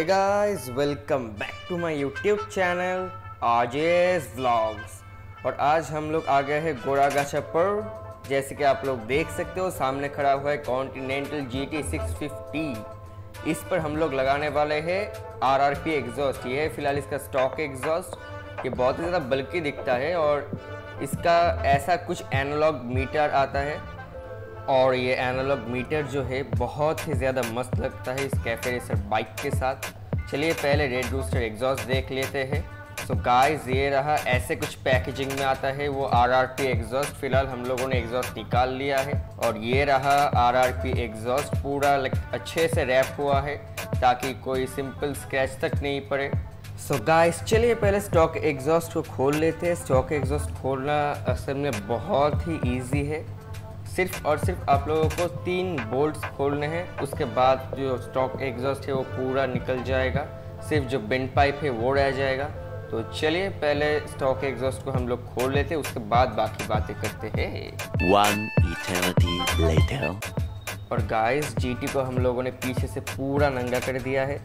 Hey guys, welcome back to my YouTube channel आजेस vlogs. और आज हम लोग आ गए हैं गोरागाछा पर। जैसे कि आप लोग देख सकते हो, सामने खड़ा हुआ है कॉन्टिनेंटल GT 650। इस पर हम लोग लगाने वाले हैं RRP एग्जॉस्ट। ये है फिलहाल इसका स्टॉक एग्जॉस्ट। ये बहुत ही ज़्यादा बल्कि दिखता है और इसका ऐसा कुछ एनालॉग मीटर आता है और ये एनालॉग मीटर जो है बहुत ही ज़्यादा मस्त लगता है इस कैफे रेसर बाइक के साथ। चलिए पहले रेड रूस्टर एग्जॉस्ट देख लेते हैं। सो गाइस, ये रहा, ऐसे कुछ पैकेजिंग में आता है वो RRP एग्जॉस्ट। फिलहाल हम लोगों ने एग्जॉस्ट निकाल लिया है और ये रहा RRP एग्जॉस्ट। पूरा अच्छे से रैप हुआ है ताकि कोई सिंपल स्क्रैच तक नहीं पड़े। सो गाइस, चलिए पहले स्टॉक एग्जॉस्ट को खोल लेते हैं। स्टॉक एग्जॉस्ट खोलना असल में बहुत ही ईजी है। सिर्फ और सिर्फ आप लोगों को 3 बोल्ट्स खोलने हैं, उसके बाद जो स्टॉक एग्जॉस्ट है वो पूरा निकल जाएगा। सिर्फ जो बेंड पाइप है वो रह जाएगा। तो चलिए पहले स्टॉक एग्जॉस्ट को हम लोग खोल लेते हैं, उसके बाद बाकी बातें करते हैं। 1 eternity later। और गाइस, GT को हम लोगों ने पीछे से पूरा नंगा कर दिया है।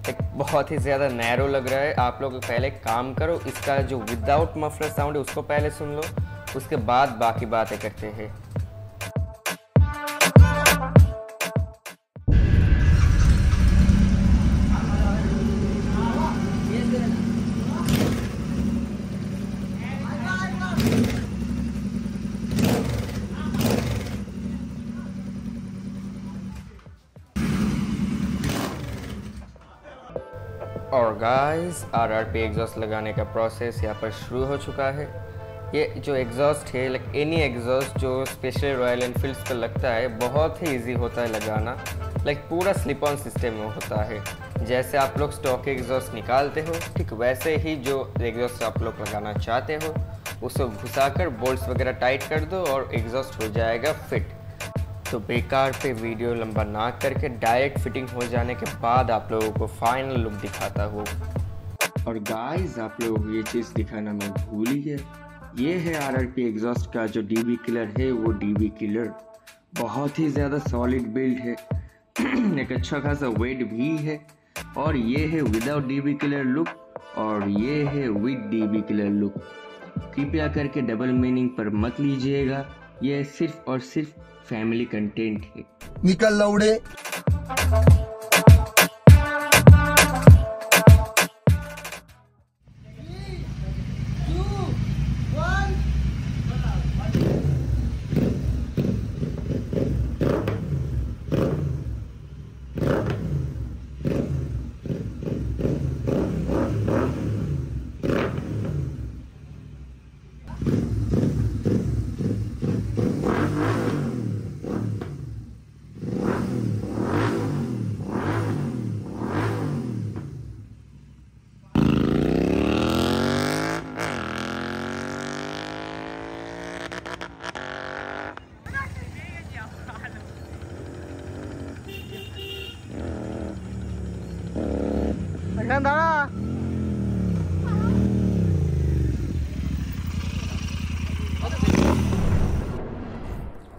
एक बहुत ही ज़्यादा नैरो लग रहा है। आप लोग पहले काम करो, इसका जो विदाउट मफलर साउंड है उसको पहले सुन लो, उसके बाद बाकी बातें करते हैं। और गाइस, RRP एग्जॉस्ट लगाने का प्रोसेस यहाँ पर शुरू हो चुका है। ये जो एग्जॉस्ट है, लाइक एनी एग्जॉस्ट जो स्पेशली रॉयल एनफील्ड्स पर लगता है, बहुत ही इजी होता है लगाना। लाइक पूरा स्लिप ऑन सिस्टम में होता है। जैसे आप लोग स्टॉक एग्जॉस्ट निकालते हो, ठीक वैसे ही जो एग्जॉस्ट आप लोग लगाना चाहते हो उसको घुसाकर बोल्ट्स वगैरह टाइट कर दो और एग्जॉस्ट हो जाएगा फिट। तो बेकार पे वीडियो लंबा ना करके डायरेक्ट फिटिंग हो जाने के बाद आप लोगों को फाइनल लुक दिखाता हूँ। और गाइस, आप लोगों को ये चीज़ दिखाना मैं भूल ही गया। ये है RRP एग्जॉस्ट का जो DB किलर है, वो DB किलर बहुत ही ज़्यादा सॉलिड बिल्ड है। एक अच्छा खासा वेट भी है। और ये है विदाउट DB किलर लुक और ये है विद DB किलर लुक। कृपया करके डबल मीनिंग पर मत लीजिएगा, ये सिर्फ और सिर्फ फैमिली कंटेंट है। निकल लौड़े।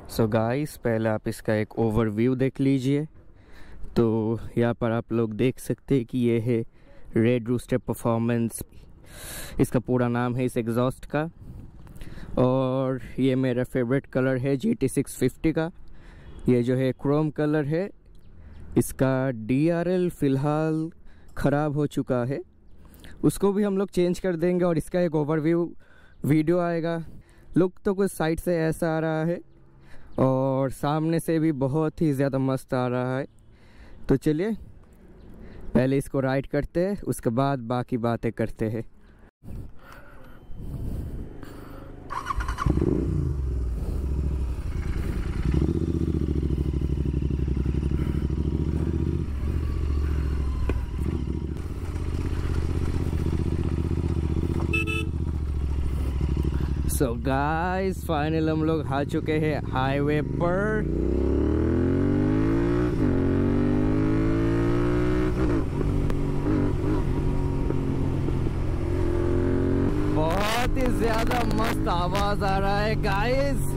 सो गाइस, पहले आप इसका एक ओवरव्यू देख लीजिए। तो यहाँ पर आप लोग देख सकते हैं कि ये है रेड रूस्टर परफॉर्मेंस, इसका पूरा नाम है इस एग्जॉस्ट का। और ये मेरा फेवरेट कलर है GT 650 का। ये जो है क्रोम कलर है। इसका DRL फ़िलहाल ख़राब हो चुका है, उसको भी हम लोग चेंज कर देंगे और इसका एक ओवरव्यू वीडियो आएगा। लुक तो कुछ साइड से ऐसा आ रहा है और सामने से भी बहुत ही ज़्यादा मस्त आ रहा है। तो चलिए पहले इसको राइड करते हैं, उसके बाद बाकी बातें करते हैं। सो गाइस, फाइनल हम लोग आ चुके हैं हाईवे पर। बहुत ही ज्यादा मस्त आवाज आ रहा है गाइस।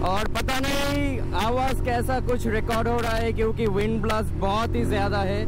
और पता नहीं आवाज कैसा कुछ रिकॉर्ड हो रहा है क्योंकि विंड ब्लास्ट बहुत ही ज्यादा है।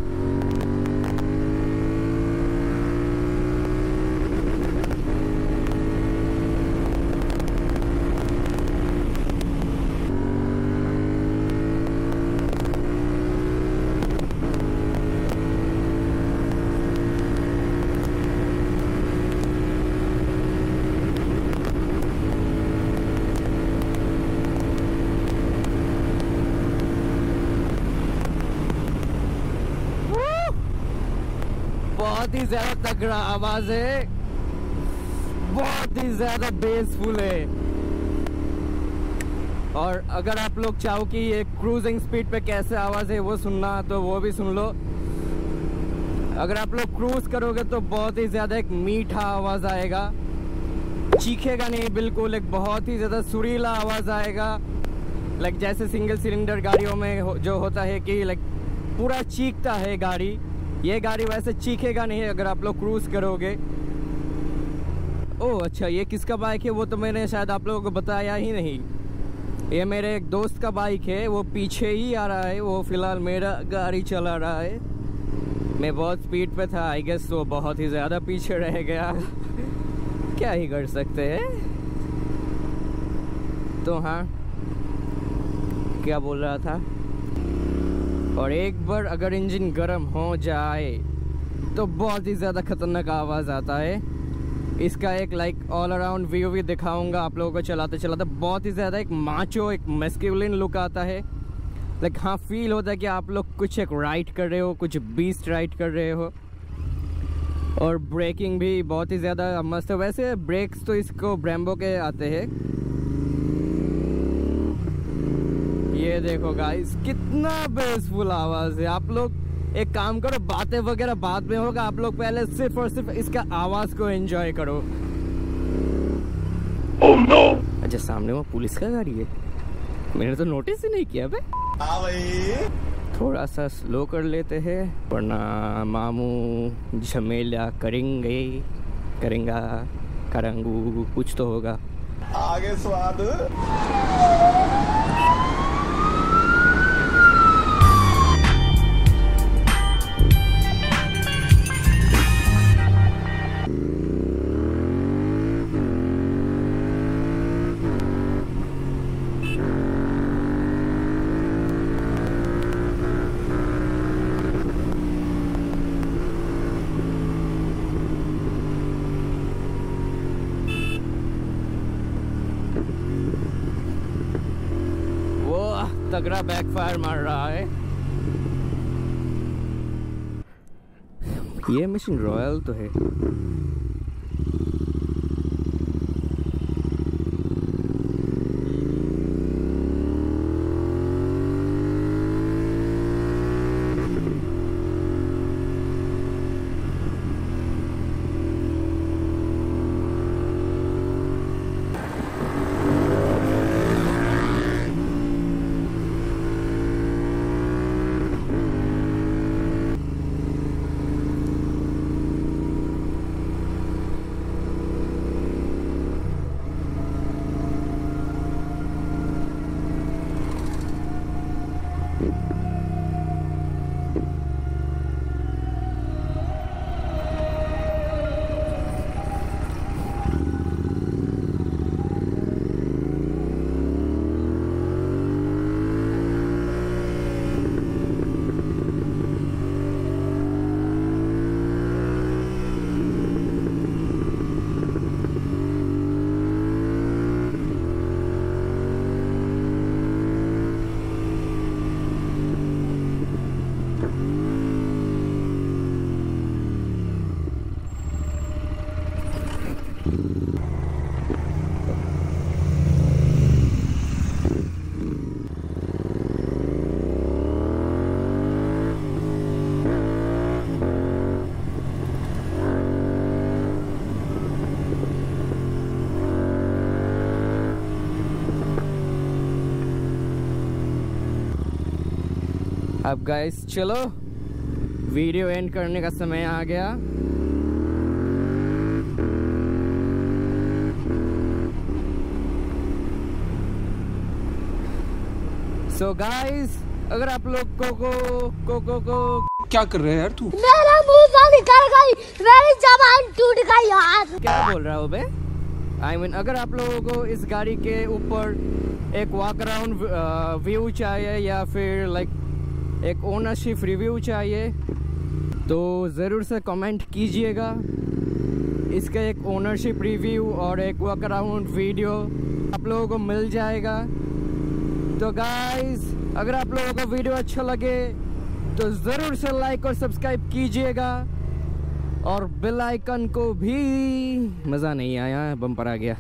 बहुत ही ज्यादा तगड़ा आवाज है, बहुत ही ज्यादा बेसफुल है। और अगर आप लोग चाहो कि ये क्रूजिंग स्पीड पे कैसे आवाज है वो सुनना, तो वो भी सुन लो। अगर आप लोग क्रूज करोगे तो बहुत ही ज्यादा एक मीठा आवाज आएगा, चीखेगा नहीं, बिल्कुल एक बहुत ही ज्यादा सुरीला आवाज आएगा। लाइक जैसे सिंगल सिलेंडर गाड़ियों में जो होता है कि लाइक पूरा चीखता है गाड़ी, ये गाड़ी वैसे चीखेगा नहीं अगर आप लोग क्रूज करोगे। ओह अच्छा, ये किसका बाइक है वो तो मैंने शायद आप लोगों को बताया ही नहीं। ये मेरे एक दोस्त का बाइक है, वो पीछे ही आ रहा है, वो फिलहाल मेरा गाड़ी चला रहा है। मैं बहुत स्पीड पे था, आई गेस वो बहुत ही ज़्यादा पीछे रह गया। क्या ही कर सकते हैं। तो हाँ, क्या बोल रहा था। और एक बार अगर इंजन गर्म हो जाए तो बहुत ही ज़्यादा खतरनाक आवाज़ आता है। इसका एक लाइक ऑल अराउंड व्यू भी दिखाऊंगा आप लोगों को चलाते चलाते। बहुत ही ज़्यादा एक माचो, एक मैस्कुलिन लुक आता है। लाइक हाँ, फील होता है कि आप लोग कुछ एक राइड कर रहे हो, कुछ बीस्ट राइड कर रहे हो। और ब्रेकिंग भी बहुत ही ज़्यादा मस्त है। वैसे ब्रेक्स तो इसको ब्रेम्बो के आते हैं। ये देखो गाइस, कितना बेसफुल आवाज़ है। आप लोग एक काम करो, बातें वगैरह बाद में होगा, आप लोग पहले सिर्फ और सिर्फ इसका आवाज को एंजॉय करो। Oh no! अच्छा, सामने वो पुलिस का गाड़ी है, मैंने तो नोटिस ही नहीं किया बे। थोड़ा सा स्लो कर लेते हैं वरना मामू झमेला करेंगा करंगू कुछ तो होगा आगे स्वाद। तगड़ा बैकफायर मार रहा है। ये मिशन रॉयल तो है। अब गाइस चलो, वीडियो एंड करने का समय आ गया। सो गाइस, अगर आप लोग को क्या कर रहे हैं यार तू? मेरा मुंह से निकल गई, मेरी जबान टूट गई यार। क्या बोल रहा हो बे? I mean, अगर आप लोगों को इस गाड़ी के ऊपर एक वॉक अराउंड व्यू चाहिए या फिर लाइक एक ओनरशिप रिव्यू चाहिए तो ज़रूर से कमेंट कीजिएगा। इसका एक ओनरशिप रिव्यू और एक वॉक अराउंड वीडियो आप लोगों को मिल जाएगा। तो गाइस, अगर आप लोगों को वीडियो अच्छा लगे तो ज़रूर से लाइक और सब्सक्राइब कीजिएगा और बेल आइकन को भी। मज़ा नहीं आया, बम्पर आ गया।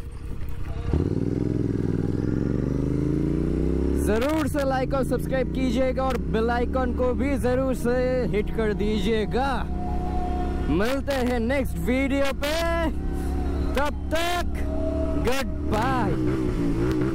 ज़रूर से लाइक और सब्सक्राइब कीजिएगा और बेल आइकन को भी ज़रूर से हिट कर दीजिएगा। मिलते हैं नेक्स्ट वीडियो पे, तब तक गुड बाय।